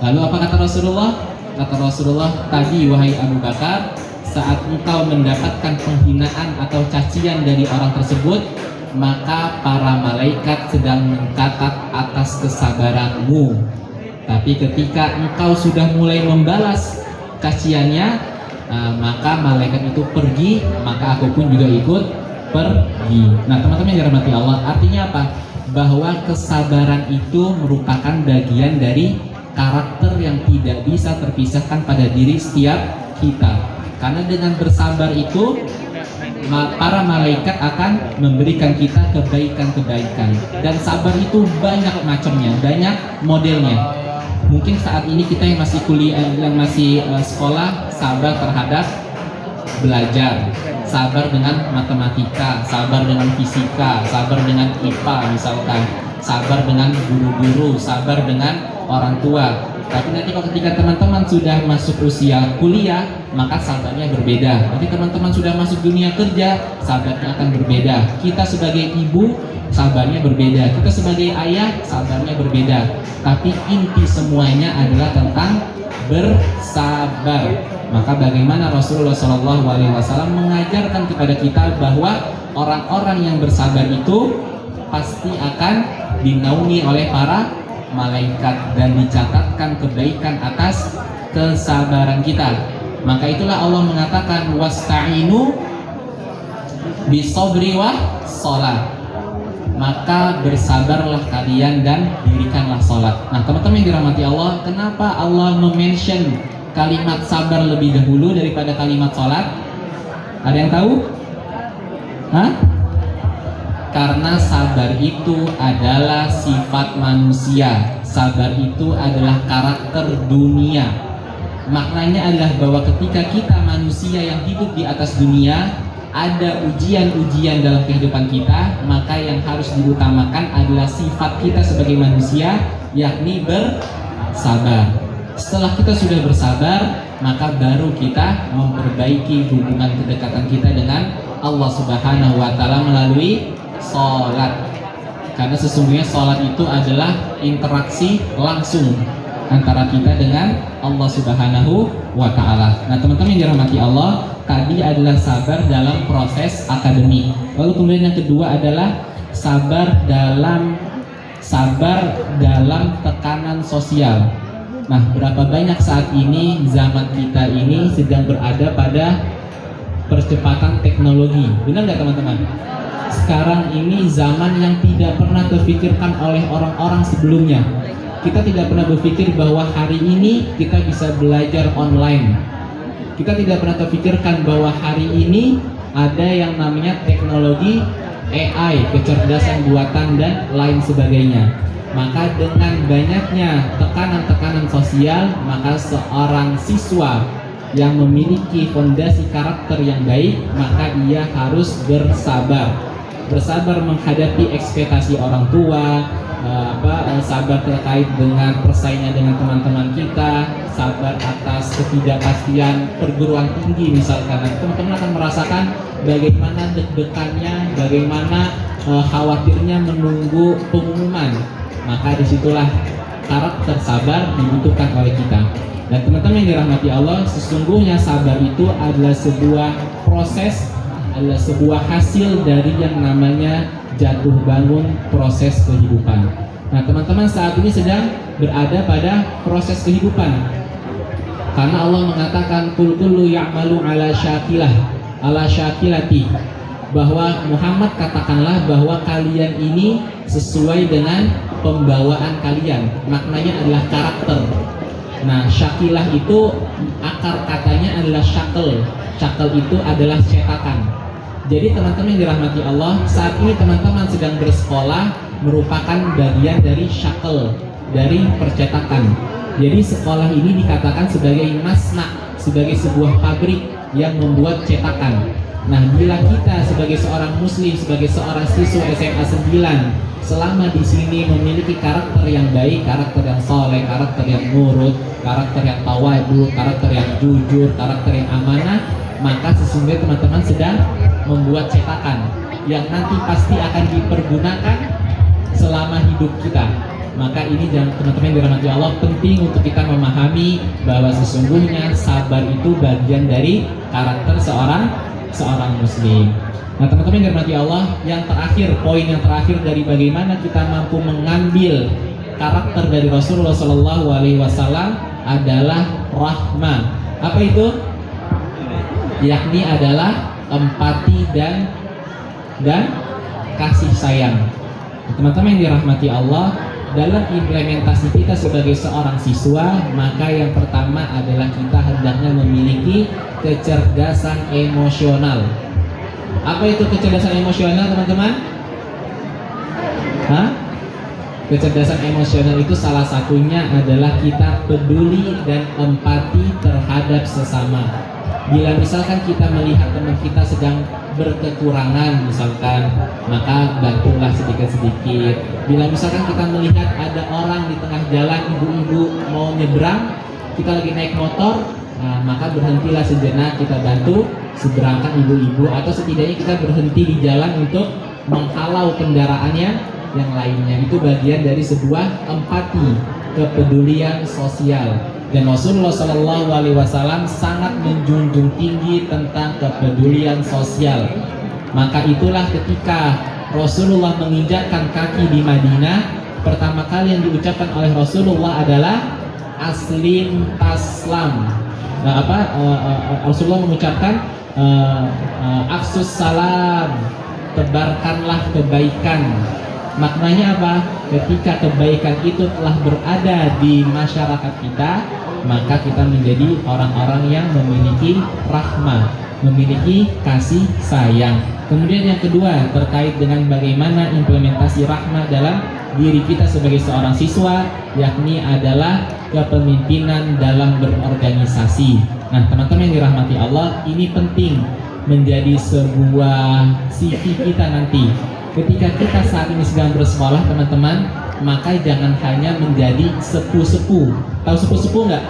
Lalu apa kata Rasulullah? Kata Rasulullah, "Tadi wahai Abu Bakar, saat engkau mendapatkan penghinaan atau cacian dari orang tersebut, maka para malaikat sedang mencatat atas kesabaranmu. Tapi ketika engkau sudah mulai membalas caciannya, maka malaikat itu pergi, maka aku pun juga ikut pergi." Nah teman-teman yang dirahmati Allah, artinya apa? Bahwa kesabaran itu merupakan bagian dari karakter yang tidak bisa terpisahkan pada diri setiap kita. Karena dengan bersabar itu para malaikat akan memberikan kita kebaikan-kebaikan. Dan sabar itu banyak macamnya, banyak modelnya. Mungkin saat ini kita yang masih kuliah, yang masih sekolah, sabar terhadap belajar, sabar dengan matematika, sabar dengan fisika, sabar dengan IPA misalkan, sabar dengan guru-guru, sabar dengan orang tua. Tapi nanti kalau ketika teman-teman sudah masuk usia kuliah, maka sabarnya berbeda. Nanti teman-teman sudah masuk dunia kerja, sabarnya akan berbeda. Kita sebagai ibu, sabarnya berbeda. Kita sebagai ayah, sabarnya berbeda. Tapi inti semuanya adalah tentang bersabar. Maka bagaimana Rasulullah SAW mengajarkan kepada kita bahwa orang-orang yang bersabar itu pasti akan dinaungi oleh para malaikat dan dicatatkan kebaikan atas kesabaran kita. Maka itulah Allah mengatakan wasta'inu bisobri wa sholat. Maka bersabarlah kalian dan dirikanlah sholat. Nah teman-teman yang dirahmati Allah, kenapa Allah mention kalimat sabar lebih dahulu daripada kalimat sholat? Ada yang tahu? Hah? Karena sabar itu adalah sifat manusia. Sabar itu adalah karakter dunia. Maknanya adalah bahwa ketika kita manusia yang hidup di atas dunia, ada ujian-ujian dalam kehidupan kita, maka yang harus diutamakan adalah sifat kita sebagai manusia, yakni bersabar. Setelah kita sudah bersabar, maka baru kita memperbaiki hubungan kedekatan kita dengan Allah Subhanahu wa Ta'ala melalui sholat. Karena sesungguhnya sholat itu adalah interaksi langsung antara kita dengan Allah Subhanahu wa Ta'ala. Nah teman-teman yang dirahmati Allah, tadi adalah sabar dalam proses akademik. Lalu kemudian yang kedua adalah sabar dalam tekanan sosial. Nah berapa banyak saat ini zaman kita ini sedang berada pada percepatan teknologi, benar nggak teman-teman? Sekarang ini zaman yang tidak pernah terfikirkan oleh orang-orang sebelumnya. Kita tidak pernah berpikir bahwa hari ini kita bisa belajar online. Kita tidak pernah terfikirkan bahwa hari ini ada yang namanya teknologi AI, kecerdasan buatan dan lain sebagainya. Maka dengan banyaknya tekanan-tekanan sosial, maka seorang siswa yang memiliki fondasi karakter yang baik, maka ia harus bersabar. Bersabar menghadapi ekspektasi orang tua, sabar terkait dengan persaingan dengan teman-teman kita, sabar atas ketidakpastian perguruan tinggi misalkan. Teman-teman akan merasakan bagaimana deg-degannya, bagaimana khawatirnya menunggu pengumuman. Maka disitulah karakter sabar dibutuhkan oleh kita. Dan teman-teman yang dirahmati Allah, sesungguhnya sabar itu adalah sebuah proses, adalah sebuah hasil dari yang namanya jatuh bangun proses kehidupan. Nah, teman-teman saat ini sedang berada pada proses kehidupan. Karena Allah mengatakan kul kullu ya'malu ala syakilati, bahwa Muhammad katakanlah bahwa kalian ini sesuai dengan pembawaan kalian. Maknanya adalah karakter. Nah, syakilah itu akar katanya adalah syakel. Syakel itu adalah cetakan. Jadi teman-teman yang dirahmati Allah, saat ini teman-teman sedang bersekolah merupakan bagian dari syakel, dari percetakan. Jadi sekolah ini dikatakan sebagai masna, sebagai sebuah pabrik yang membuat cetakan. Nah, bila kita sebagai seorang muslim, sebagai seorang siswa SMA 9 selama di sini memiliki karakter yang baik, karakter yang soleh, karakter yang nurut, karakter yang tawadu, karakter yang jujur, karakter yang amanah, maka sesungguhnya teman-teman sedang membuat cetakan yang nanti pasti akan dipergunakan selama hidup kita. Maka ini teman-teman yang dirahmati Allah, penting untuk kita memahami bahwa sesungguhnya sabar itu bagian dari karakter seorang muslim. Nah, teman-teman yang dirahmati Allah, yang terakhir, poin yang terakhir dari bagaimana kita mampu mengambil karakter dari Rasulullah SAW adalah rahmah. Apa itu? Yakni adalah empati dan kasih sayang. Teman-teman yang dirahmati Allah, dalam implementasi kita sebagai seorang siswa, maka yang pertama adalah kita hendaknya memiliki kecerdasan emosional. Apa itu kecerdasan emosional, teman-teman? Kecerdasan emosional itu salah satunya adalah kita peduli dan empati terhadap sesama. Bila misalkan kita melihat teman kita sedang berkekurangan misalkan, maka bantulah sedikit-sedikit. Bila misalkan kita melihat ada orang di tengah jalan, ibu-ibu mau nyebrang, kita lagi naik motor, maka berhentilah sejenak, kita bantu seberangkan ibu-ibu, atau setidaknya kita berhenti di jalan untuk menghalau kendaraannya yang lainnya. Itu bagian dari sebuah empati, kepedulian sosial. Dan Rasulullah SAW sangat menjunjung tinggi tentang kepedulian sosial. Maka itulah ketika Rasulullah menginjakkan kaki di Madinah, pertama kali yang diucapkan oleh Rasulullah adalah aslim taslam. Rasulullah mengucapkan afsus salam, tebarkanlah kebaikan. Maknanya apa? Ketika kebaikan itu telah berada di masyarakat kita, maka kita menjadi orang-orang yang memiliki rahmah, memiliki kasih sayang. Kemudian yang kedua, terkait dengan bagaimana implementasi rahmah dalam diri kita sebagai seorang siswa, yakni adalah kepemimpinan dalam berorganisasi. Nah, teman-teman yang dirahmati Allah, ini penting menjadi sebuah CV kita nanti. Ketika kita saat ini sedang bersekolah, teman-teman, maka jangan hanya menjadi sepuh-sepuh. Tahu sepuh-sepuh nggak?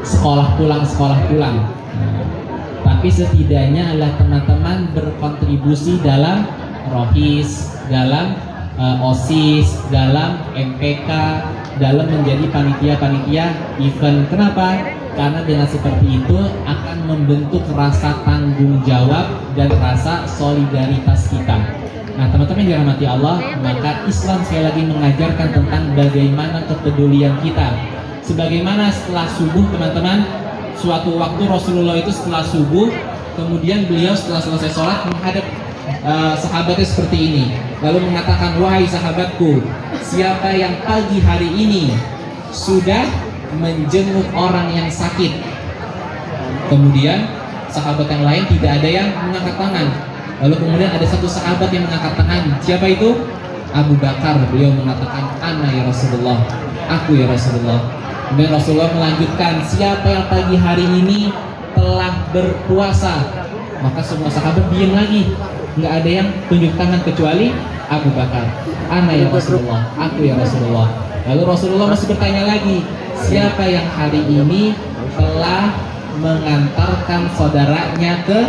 Sekolah pulang. Tapi setidaknya adalah teman-teman berkontribusi dalam rohis, dalam OSIS, dalam MPK, dalam menjadi panitia-panitia event. Kenapa? Karena dengan seperti itu akan membentuk rasa tanggung jawab dan rasa solidaritas kita. Nah, teman-teman yang dirahmati Allah, maka Islam sekali lagi mengajarkan tentang bagaimana kepedulian kita. Sebagaimana setelah subuh, teman-teman, suatu waktu Rasulullah itu setelah subuh, kemudian beliau setelah selesai sholat menghadap sahabatnya seperti ini, lalu mengatakan, wahai sahabatku, siapa yang pagi hari ini sudah menjenguk orang yang sakit? Kemudian sahabat yang lain tidak ada yang mengangkat tangan. Lalu kemudian ada satu sahabat yang mengangkat tangan. Siapa itu? Abu Bakar. Beliau mengatakan, ana ya Rasulullah, aku ya Rasulullah. Dan Rasulullah melanjutkan, siapa yang pagi hari ini telah berpuasa, maka semua sahabat diam lagi, nggak ada yang tunjuk tangan kecuali Abu Bakar. Ana ya Rasulullah, aku ya Rasulullah. Lalu Rasulullah masih bertanya lagi, siapa yang hari ini telah mengantarkan saudaranya ke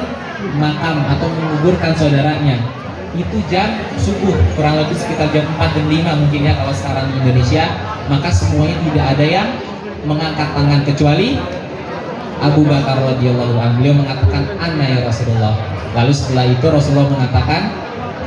makam atau menguburkan saudaranya. Itu jam subuh, kurang lebih sekitar jam 4 dan 5 mungkin ya kalau sekarang di Indonesia. Maka semuanya tidak ada yang mengangkat tangan kecuali Abu Bakar radhiyallahu anhu. Beliau mengatakan, ana ya Rasulullah. Lalu setelah itu Rasulullah mengatakan,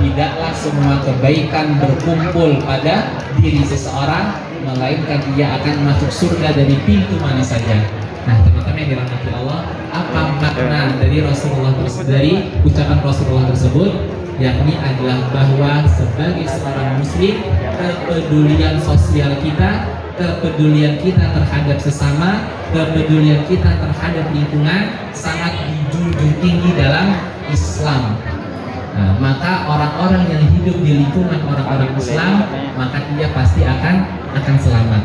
tidaklah semua kebaikan berkumpul pada diri seseorang, melainkan dia akan masuk surga dari pintu mana saja. Nah, teman-teman yang dirahmati Allah, apa makna dari ucapan Rasulullah tersebut? Yakni adalah bahwa sebagai seorang muslim, kepedulian sosial kita, kepedulian kita terhadap sesama, kepedulian kita terhadap lingkungan sangat dijunjung tinggi dalam Islam. Nah, maka orang-orang yang hidup di lingkungan orang-orang Islam, maka dia pasti akan selamat.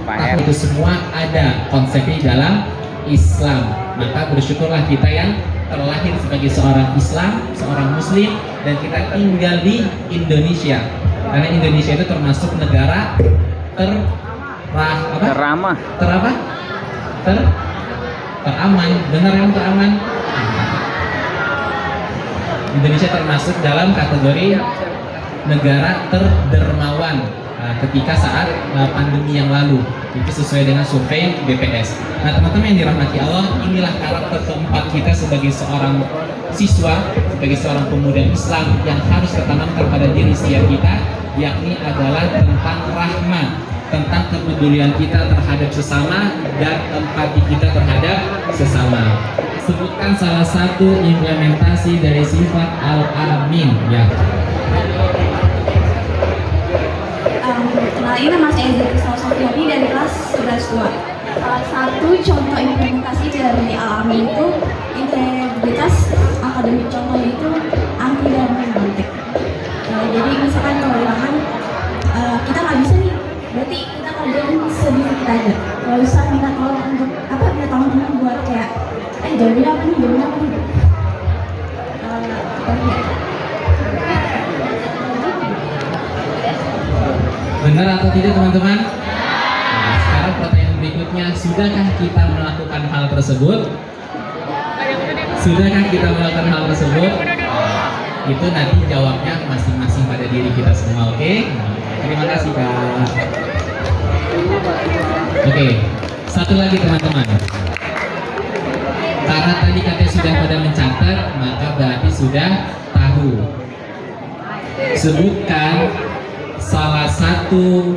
Tapi itu semua ada konsepnya dalam Islam. Maka bersyukurlah kita yang terlahir sebagai seorang Islam, seorang Muslim, dan kita tinggal di Indonesia. Karena Indonesia itu termasuk negara teraman. Benar yang teraman. Indonesia termasuk dalam kategori negara terdermawan ketika saat pandemi yang lalu. Itu sesuai dengan survei BPS. Nah, teman-teman yang dirahmati Allah, inilah karakter keempat kita sebagai seorang siswa, sebagai seorang pemuda Islam yang harus tertanamkan pada diri setiap kita, yakni adalah tentang rahmah, tentang kepedulian kita terhadap sesama dan empati kita terhadap sesama. Sebutkan salah satu implementasi dari sifat al-amin ya. Kenalin, nama saya Zikrisal Sofiani dari kelas 11-2. Salah satu contoh implementasi dari al-amin itu integritas akademik, contohnya itu anti dan mengontek. Jadi misalkan kalau bilangan kita nggak bisa nih, berarti kita kerjain sedikit aja. Kalau bisa minta tolong untuk minta tolong teman buat kayak jawabnya apa nih. Benar atau tidak teman-teman? Nah, sekarang pertanyaan berikutnya, sudahkah kita melakukan hal tersebut? Sudahkah kita melakukan hal tersebut? Itu nanti jawabnya masing-masing pada diri kita semua, oke? Terima kasih Kak. Oke, satu lagi teman-teman. Karena tadi katanya sudah pada mencatat, maka berarti sudah tahu. Sebutkan salah satu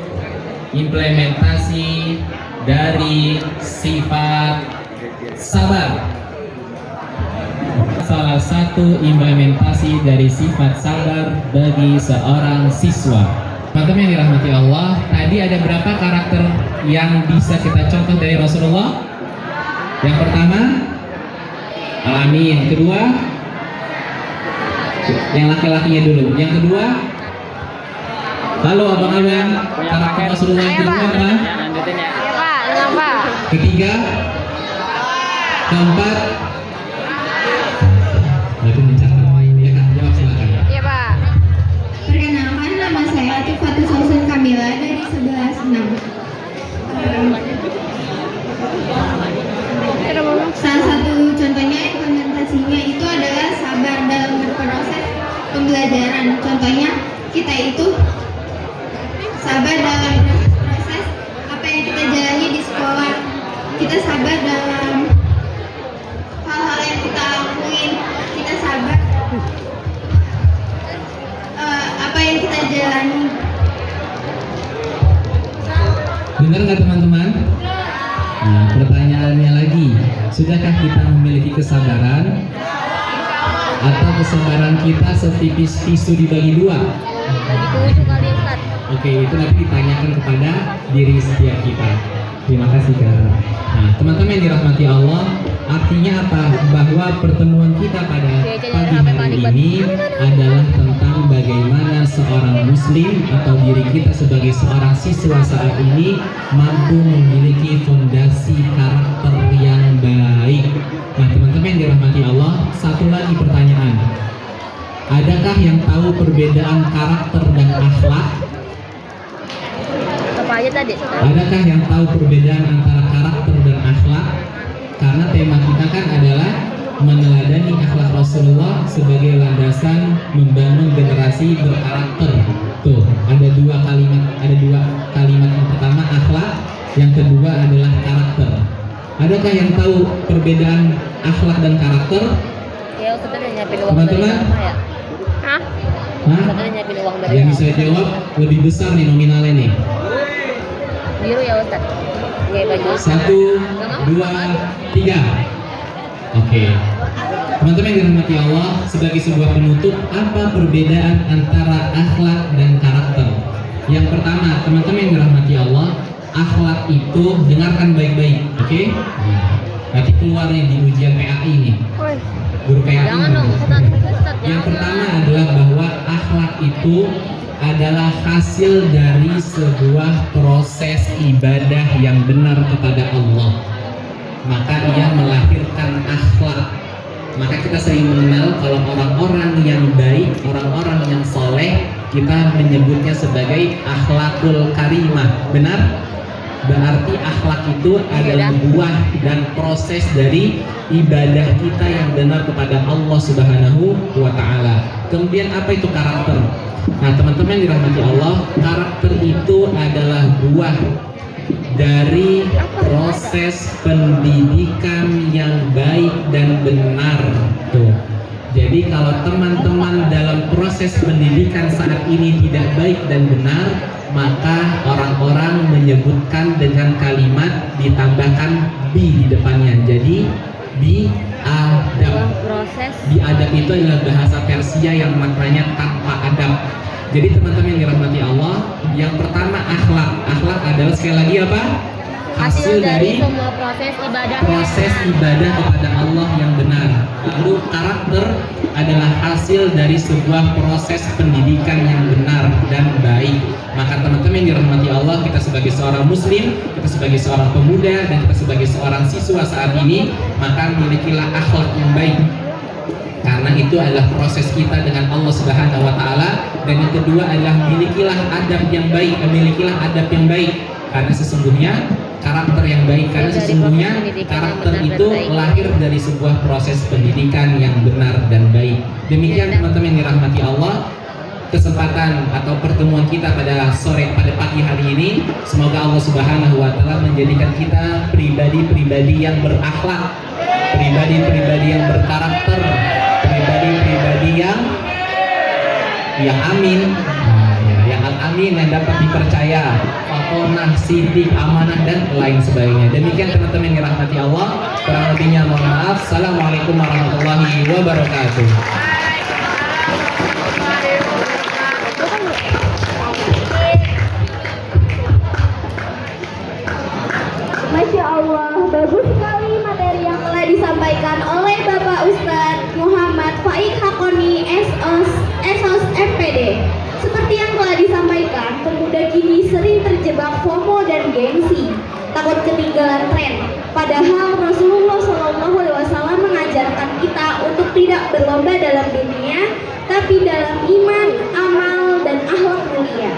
implementasi dari sifat sabar. Salah satu implementasi dari sifat sabar bagi seorang siswa. Teman-teman yang dirahmati Allah, tadi ada berapa karakter yang bisa kita contoh dari Rasulullah? Yang pertama, al-amin. Kedua, yang laki-lakinya dulu. Yang kedua, halo Abang Iwan, karakter Rasulullah yang kedua apa? Ketiga, keempat, itu mencatat. Ya Kak, jawab silakan. Iya Pak. Perkenalkan, nama saya Atifatul Sausan Kamila dari 11-6. Salah satu contohnya implementasinya itu adalah sabar dalam berproses pembelajaran. Contohnya kita itu sabar dalam proses apa yang kita jalani di sekolah. Kita sabar dalam hal-hal yang kita lakuin. Kita sabar apa yang kita jalani. Benar nggak teman-teman? Nah, pertanyaannya lagi, sudahkah kita memiliki kesabaran? Atau kesabaran kita setipis tisu dibagi dua? Oke, itu nanti ditanyakan kepada diri setiap kita. Terima kasih Kak. Nah, teman-teman yang dirahmati Allah, artinya apa? Bahwa pertemuan kita pada pagi hari ini adalah tentang tentang bagaimana seorang muslim atau diri kita sebagai seorang siswa saat ini mampu memiliki fondasi karakter yang baik. Nah teman-teman yang dirahmati Allah, satu lagi pertanyaan. Adakah yang tahu perbedaan karakter dan akhlak? Apa aja tadi? Adakah yang tahu perbedaan antara karakter dan akhlak? Karena tema kita kan adalah meneladani akhlak Rasulullah sebagai landasan membangun generasi berkarakter. Tuh, ada dua kalimat. Yang pertama akhlak, yang kedua adalah karakter. Adakah yang tahu perbedaan akhlak dan karakter? Ya, Ustaz udah nyiapin uang dari Teman-teman? berapa ya? Hah? Hah? Ustaz udah nyiapin uang dari Yang berapa? bisa jawab lebih besar nih nominalnya nih. Biru ya Ustaz. Oke, baju. 1, 2, 3. Oke. Teman-teman yang dirahmati Allah, sebagai sebuah penutup, apa perbedaan antara akhlak dan karakter? Yang pertama, teman-teman yang dirahmati Allah, akhlak itu dengarkan baik-baik, oke? Nanti keluar nih di ujian PAI nih. Guru PAI. Jangan dong, Ustaz. Yang pertama adalah bahwa akhlak itu adalah hasil dari sebuah proses ibadah yang benar kepada Allah. Maka ia melahirkan akhlak. Maka kita sering mengenal kalau orang-orang yang baik, orang-orang yang soleh, kita menyebutnya sebagai akhlakul karimah. Benar? Berarti akhlak itu adalah buah dan proses dari ibadah kita yang benar kepada Allah Subhanahu wa Ta'ala. Kemudian apa itu karakter? Nah teman-teman dirahmati Allah, karakter itu adalah buah dari proses pendidikan yang baik dan benar. Tuh. Jadi kalau teman-teman dalam proses pendidikan saat ini tidak baik dan benar, maka orang-orang menyebutkan dengan kalimat ditambahkan bi di depannya. Jadi biadab. Proses. Biadab itu adalah bahasa Persia yang maknanya tanpa adab. Jadi teman-teman yang dirahmati Allah, yang pertama akhlak. Akhlak adalah sekali lagi apa? Hasil dari semua proses ibadah kepada Allah yang benar. Lalu karakter adalah hasil dari sebuah proses pendidikan yang benar dan baik. Maka teman-teman yang dirahmati Allah, kita sebagai seorang muslim, kita sebagai seorang pemuda, dan kita sebagai seorang siswa saat ini, maka milikilah akhlak yang baik. Karena itu adalah proses kita dengan Allah Subhanahu wa Ta'ala. Dan yang kedua adalah milikilah adab yang baik, milikilah adab yang baik. Karena sesungguhnya karakter yang baik, karena sesungguhnya karakter itu lahir dari sebuah proses pendidikan yang benar dan baik. Demikian teman-teman yang dirahmati Allah, kesempatan atau pertemuan kita pada pagi hari ini, semoga Allah Subhanahu wa Ta'ala menjadikan kita pribadi-pribadi yang berakhlak, pribadi-pribadi yang berkarakter, pribadi-pribadi yang amin, yang amin, yang dapat dipercaya, fatonah, sidik, amanah, dan lain sebagainya. Demikian teman-teman yang dirahmati Allah, kurang lebihnya mohon maaf. Assalamualaikum warahmatullahi wabarakatuh. Masya Allah, bagus sekali materi yang telah disampaikan oleh Bapak Ustadz Muhammad Faik Hakoni SOS MPD. Seperti yang telah disampaikan, pemuda kini sering terjebak FOMO dan gengsi, takut ketinggalan tren. Padahal Rasulullah SAW mengajarkan kita untuk tidak berlomba dalam dunia, tapi dalam iman, amal, dan akhlak mulia.